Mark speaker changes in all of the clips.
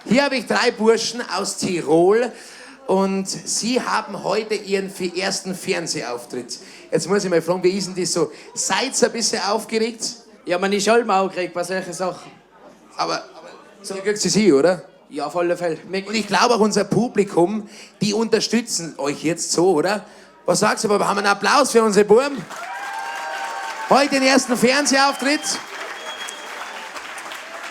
Speaker 1: Hier habe ich 3 Burschen aus Tirol und sie haben heute ihren ersten Fernsehauftritt. Jetzt muss ich mal fragen, wie ist denn das so? Seid ihr ein bisschen aufgeregt?
Speaker 2: Ja, man ist halt mal aufgeregt bei solchen Sachen.
Speaker 1: Aber so kriegt sie sie, oder?
Speaker 2: Ja, auf alle Fälle.
Speaker 1: Und ich glaube auch unser Publikum, die unterstützen euch jetzt so, oder? Was sagst du, aber haben wir einen Applaus für unsere Burm? Heute den ersten Fernsehauftritt.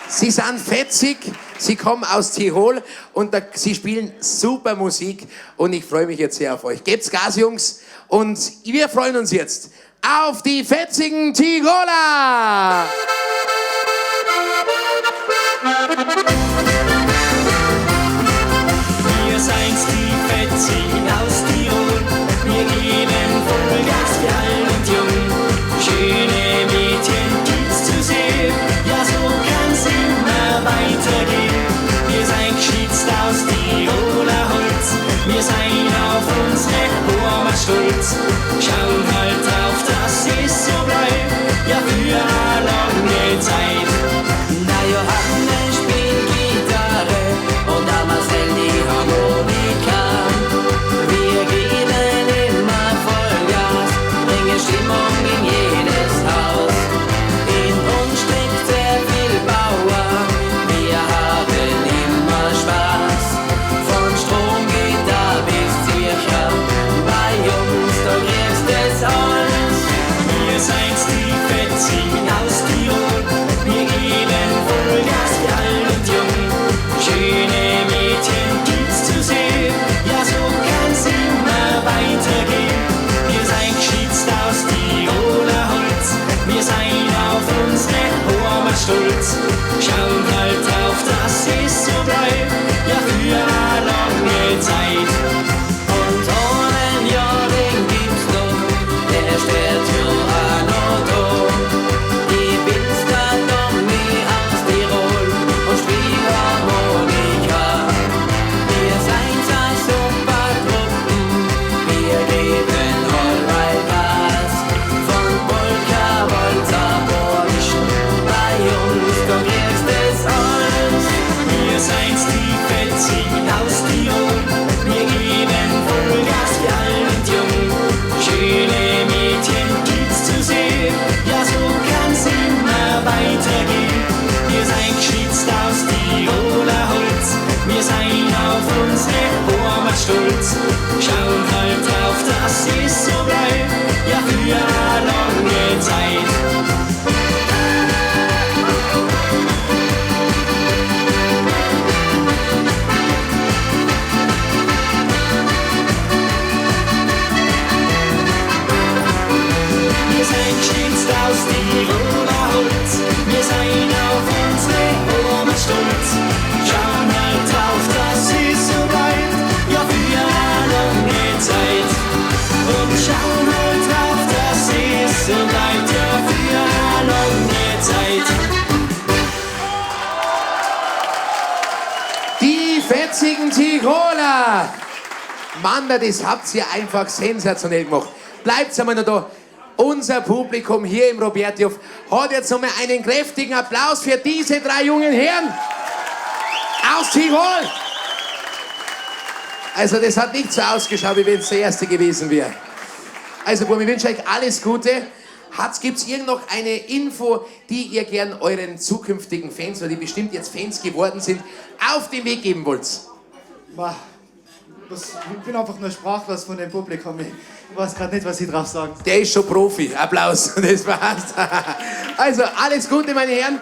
Speaker 1: Sie sind fetzig, sie kommen aus Tirol und sie spielen super Musik und ich freue mich jetzt sehr auf euch. Gebt's Gas, Jungs, und wir freuen uns jetzt auf die fetzigen Tiroler!
Speaker 3: Wir sind's, die Fetzigen aus Tirol. Wir geben Vollgas für alt und jung. Schöne Mädchen gibt's zu sehen. Ja, so kann's immer weitergehen. Wir sind geschützt aus Tiroler Holz. Wir sind auf unsere Heimat stolz. Schauen halt drauf, dass es so bleibt. Ja, für eine lange Zeit. Na, Johannes spielt Gitarre und der Marcel die Harmonika. Wir geben immer Vollgas, bringen Stimmung in jedes Haus. In uns steckt sehr viel Power, wir haben immer Spaß. Von Stromgitarre bis Zwicher, bei uns da kriegst es alles. Wir sind's, die Fetzigen aus Tirol. Wir geben Vollgas für alt und jung. Schöne Mädchen gibt's zu sehen. Ja, so kann's immer weitergehen. Wir sind geschützt aus Tiroler Holz. Wir sind auf unsere Heimat stolz. Schauen halt drauf, dass es so bleibt. Ja, für eine lange Zeit. Und einen Jahr, den gibt's noch. Der steht für ein Auto. Ich bin's der Tommy aus Tirol und spiel Harmonika. Wir sind zwei super Truppen, wir geben allweil Gas. Von Polka, Walzer, Borischen, bei uns, da kriegst es alles. Wir sind's, die Fetzigen aus Tirol, wir geben Vollgas für alt und jung. Schöne Mädchen gibt's zu sehen, ja, so kann's immer weitergehen. Wir sind geschützt aus Tiroler Holz, wir sind auf unsere Heimat stolz. Schauen halt drauf, dass es so bleibt, ja, für eine lange Zeit. Wir sind geschützt aus Tiroler Holz, wir sind auf unsere Heimat stolz. Schauen halt drauf, dass es so bleibt, ja, für eine lange Zeit. Und schauen halt drauf, dass es so bleibt, ja, für eine lange Zeit.
Speaker 1: Die fetzigen Tiroler! Mann, das habt ihr einfach sensationell gemacht. Bleibt einmal noch da. Unser Publikum hier im Robertihof hat jetzt nochmal einen kräftigen Applaus für diese 3 jungen Herren aus Tirol. Also das hat nicht so ausgeschaut, wie wenn es der erste gewesen wäre. Also Burm, ich wünsche euch alles Gute. Gibt es irgend noch eine Info, die ihr gern euren zukünftigen Fans, oder die bestimmt jetzt Fans geworden sind, auf den Weg geben wollt?
Speaker 4: Ich bin einfach nur sprachlos von dem Publikum. Ich weiß gerade nicht, was ich drauf sagen soll.
Speaker 1: Der ist schon Profi. Applaus. Das war's. Also alles Gute, meine Herren.